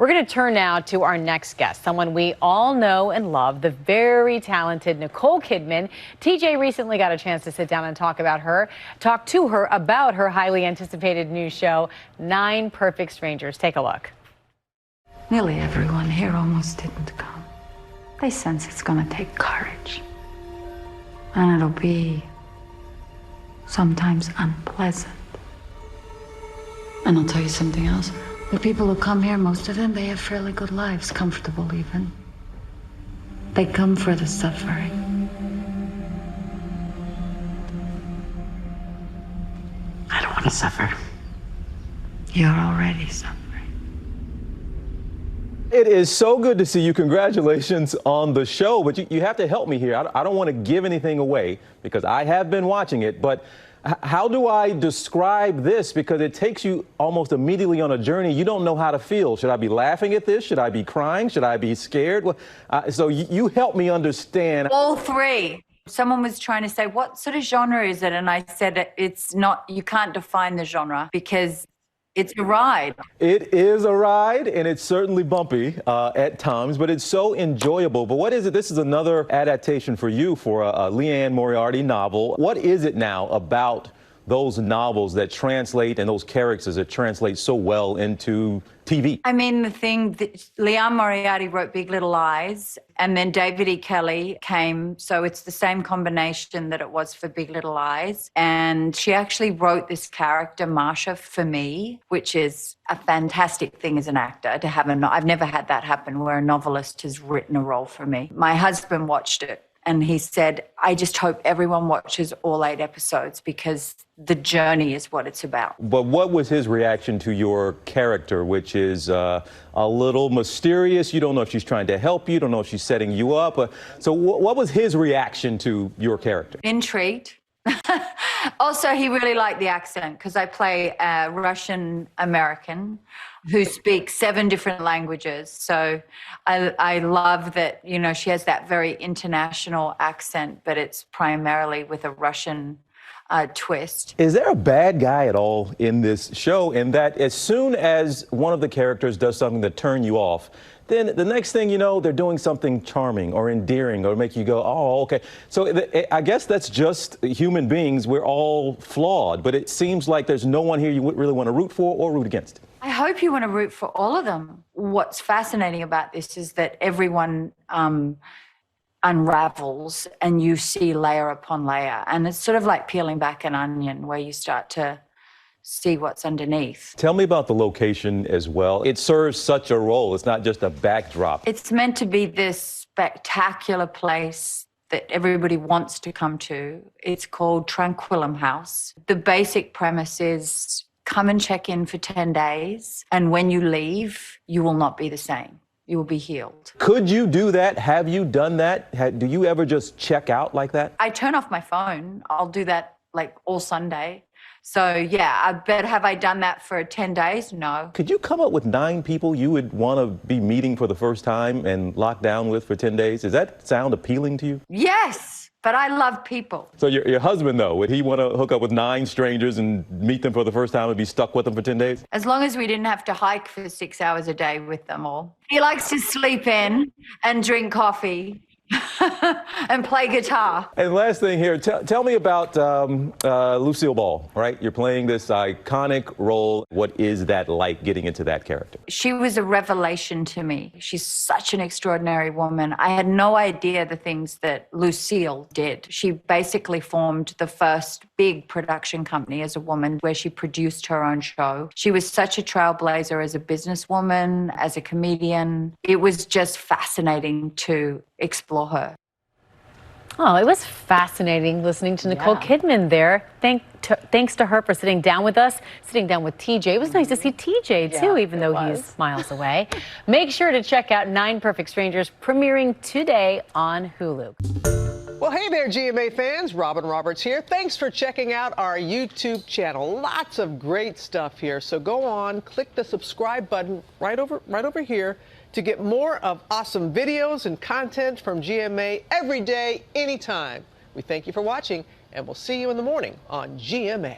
We're going to turn now to our next guest, someone we all know and love, the very talented Nicole Kidman. TJ recently got a chance to sit down and talk to her about her highly anticipated new show, 9 Perfect Strangers. Take a look. Nearly everyone here almost didn't come. They sense it's going to take courage. And it'll be sometimes unpleasant. And I'll tell you something else. The people who come here, most of them, they have fairly good lives, comfortable even. They come for the suffering. I don't want to suffer. You're already suffering. It is so good to see you. Congratulations on the show. But you have to help me here. I don't want to give anything away because I have been watching it. But how do I describe this? Because it takes you almost immediately on a journey. You don't know how to feel. Should I be laughing at this? Should I be crying? Should I be scared? So you help me understand. All three. Someone was trying to say, what sort of genre is it? And I said, it's not, you can't define the genre because it's a ride. It is a ride, and it's certainly bumpy at times, but it's so enjoyable. But what is it? This is another adaptation for you for a Leanne Moriarty novel. What is it now about those novels that translate and those characters that translate so well into TV? I mean, the thing that Leanne Moriarty wrote Big Little Lies, and then David E. Kelley came, so it's the same combination that it was for Big Little Lies. And she actually wrote this character, Marsha, for me, which is a fantastic thing as an actor to have I've never had that happen where a novelist has written a role for me. My husband watched it. And he said, I just hope everyone watches all 8 episodes because the journey is what it's about. But what was his reaction to your character, which is a little mysterious? You don't know if she's trying to help you. You don't know if she's setting you up. So what was his reaction to your character? Intrigued. Also, he really liked the accent because I play a Russian American who speaks 7 different languages. So I love that, you know, she has that very international accent, but it's primarily with a Russian twist. Is there a bad guy at all in this show, in that as soon as one of the characters does something to turn you off, then the next thing you know, they're doing something charming or endearing or make you go, oh, okay. So I guess that's just human beings. We're all flawed, but it seems like there's no one here you would really want to root for or root against. I hope you want to root for all of them. What's fascinating about this is that everyone unravels and you see layer upon layer. And it's sort of like peeling back an onion where you start to see what's underneath. Tell me about the location as well. It serves such a role. It's not just a backdrop. It's meant to be this spectacular place that everybody wants to come to. It's called Tranquillum House. The basic premise is come and check in for 10 days, and when you leave, you will not be the same. You will be healed. Could you do that? Have you done that? Do you ever just check out like that? I turn off my phone. I'll do that like all Sunday. So yeah, have I done that for 10 days? No. Could you come up with 9 people you would want to be meeting for the first time and lock down with for 10 days? Does that sound appealing to you? Yes, but I love people. So your husband, though, would he want to hook up with 9 strangers and meet them for the first time and be stuck with them for 10 days? As long as we didn't have to hike for 6 hours a day with them all. He likes to sleep in and drink coffee. And play guitar. And last thing here, tell me about Lucille Ball, right? You're playing this iconic role. What is that like, getting into that character? She was a revelation to me. She's such an extraordinary woman. I had no idea the things that Lucille did. She basically formed the first big production company as a woman where she produced her own show. She was such a trailblazer as a businesswoman, as a comedian. It was just fascinating to explore her. Oh, it was fascinating listening to Nicole Kidman there. Thanks to her for sitting down with us, sitting down with TJ. It was nice to see TJ too, even though he's miles away. Make sure to check out 9 Perfect Strangers, premiering today on Hulu. Well, hey there, GMA fans. Robin Roberts here. Thanks for checking out our YouTube channel. Lots of great stuff here. So go on, click the subscribe button right over here to get more of awesome videos and content from GMA every day, anytime. We thank you for watching, and we'll see you in the morning on GMA.